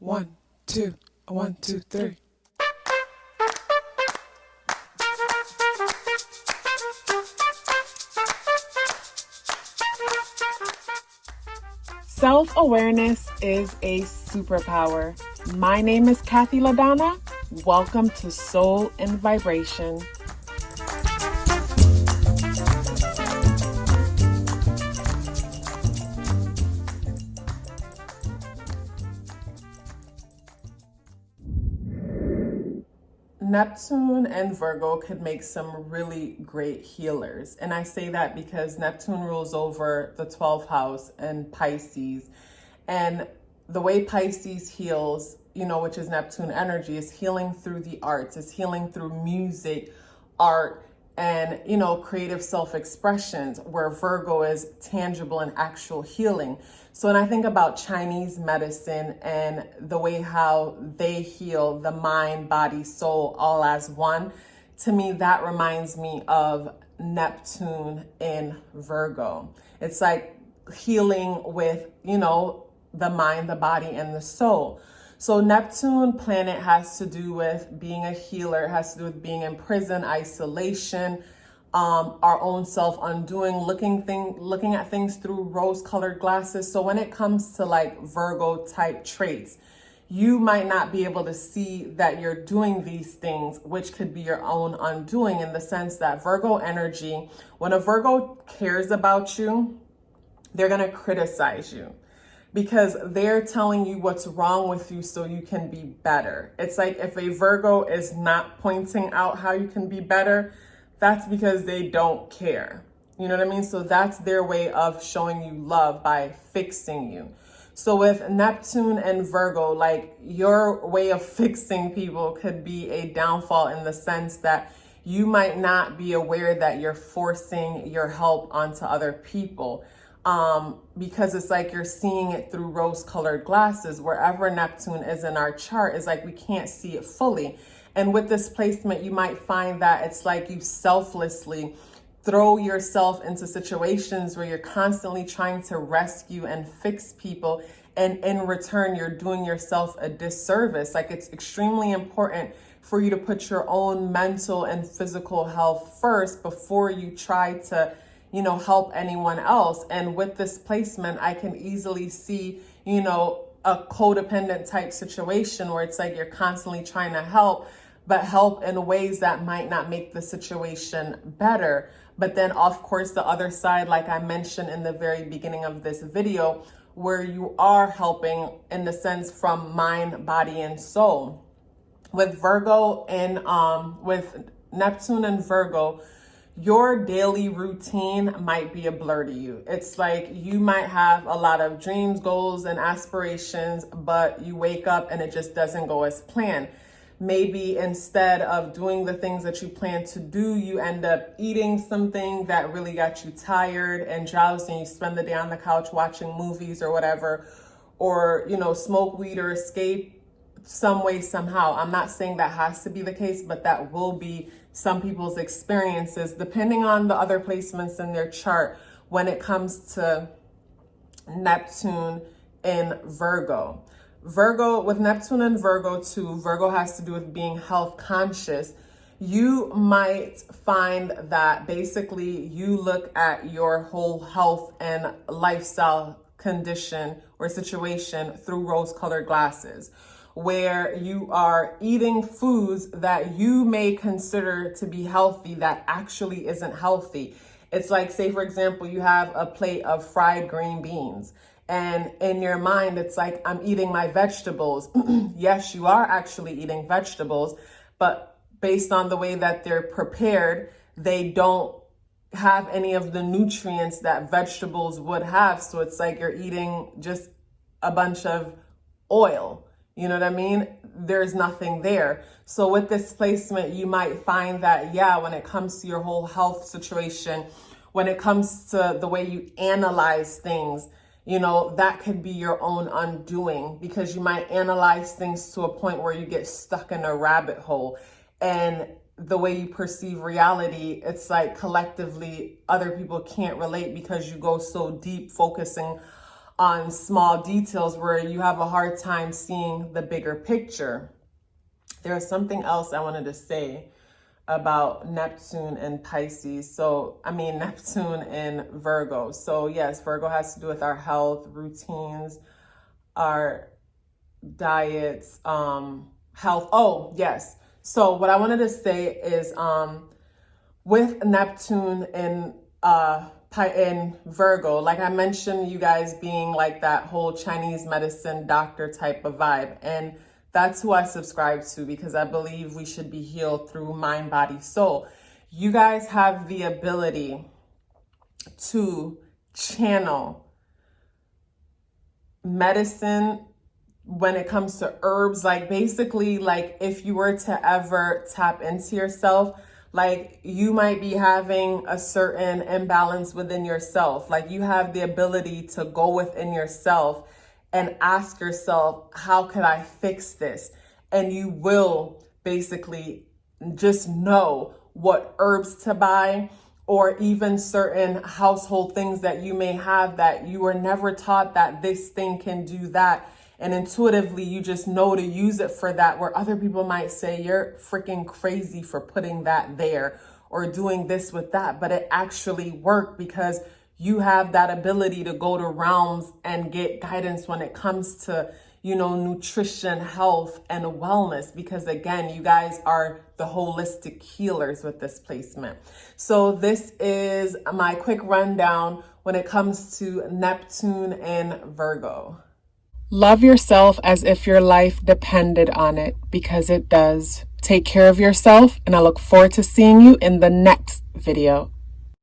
1, 2, 1, 2, 3. Self-awareness is a superpower. My name is KathyLaDonna. Welcome to Soul and Vibration. Neptune and Virgo could make some really great healers. And I say that because Neptune rules over the 12th house and Pisces. And the way Pisces heals, which is Neptune energy, is healing through the arts, is healing through music, art, and, creative self-expressions, where Virgo is tangible and actual healing. So when I think about Chinese medicine and the way how they heal the mind, body, soul, all as one, to me, that reminds me of Neptune in Virgo. It's like healing with, the mind, the body, and the soul. So Neptune planet has to do with being a healer, it has to do with being in prison, isolation, our own self undoing, looking at things through rose-colored glasses. So when it comes to like Virgo type traits, you might not be able to see that you're doing these things, which could be your own undoing, in the sense that Virgo energy, when a Virgo cares about you, they're going to criticize you, because they're telling you what's wrong with you so you can be better. It's like if a Virgo is not pointing out how you can be better, that's because they don't care. You know what I mean? So that's their way of showing you love, by fixing you. So with Neptune and Virgo, like, your way of fixing people could be a downfall, in the sense that you might not be aware that you're forcing your help onto other people. Because it's like you're seeing it through rose-colored glasses. Wherever Neptune is in our chart, is like we can't see it fully. And with this placement, you might find that it's like you selflessly throw yourself into situations where you're constantly trying to rescue and fix people, and in return, you're doing yourself a disservice. Like, it's extremely important for you to put your own mental and physical health first before you try to help anyone else. And with this placement, I can easily see, a codependent type situation where it's like you're constantly trying to help, but help in ways that might not make the situation better. But then, of course, the other side, like I mentioned in the very beginning of this video, where you are helping in the sense from mind, body, and soul. With Virgo and with Neptune and Virgo, your daily routine might be a blur to you. It's like you might have a lot of dreams, goals, and aspirations, but you wake up and it just doesn't go as planned. Maybe instead of doing the things that you plan to do, you end up eating something that really got you tired and drowsy, and you spend the day on the couch watching movies or whatever, or, smoke weed or escape some way, somehow. I'm not saying that has to be the case, but that will be some people's experiences, depending on the other placements in their chart when it comes to Neptune in Virgo. With Neptune and Virgo too, Virgo has to do with being health conscious. You might find that basically you look at your whole health and lifestyle condition or situation through rose-colored glasses, where you are eating foods that you may consider to be healthy that actually isn't healthy. It's like, say, for example, you have a plate of fried green beans, and in your mind, it's like, I'm eating my vegetables. Yes, you are actually eating vegetables, but based on the way that they're prepared, they don't have any of the nutrients that vegetables would have. So it's like you're eating just a bunch of oil. You know what I mean? There's nothing there. So with this placement, you might find that, when it comes to your whole health situation, when it comes to the way you analyze things, that could be your own undoing, because you might analyze things to a point where you get stuck in a rabbit hole. And the way you perceive reality, it's like collectively other people can't relate, because you go so deep focusing on small details where you have a hard time seeing the bigger picture. There's something else I wanted to say about Neptune and Pisces. So, I mean, Neptune and Virgo. So yes, Virgo has to do with our health, routines, our diets, health. Oh, yes. So what I wanted to say is, with Neptune in Virgo, like I mentioned, you guys being like that whole Chinese medicine doctor type of vibe. And that's who I subscribe to, because I believe we should be healed through mind, body, soul. You guys have the ability to channel medicine when it comes to herbs. Like basically, like if you were to ever tap into yourself, like you might be having a certain imbalance within yourself. Like you have the ability to go within yourself and ask yourself, how could I fix this? And you will basically just know what herbs to buy, or even certain household things that you may have that you were never taught that this thing can do that. And intuitively, you just know to use it for that, where other people might say, you're freaking crazy for putting that there or doing this with that. But it actually worked because you have that ability to go to realms and get guidance when it comes to, you know, nutrition, health, and wellness. Because again, you guys are the holistic healers with this placement. So this is my quick rundown when it comes to Neptune and Virgo. Love yourself as if your life depended on it, because it does. Take care of yourself, and I look forward to seeing you in the next video.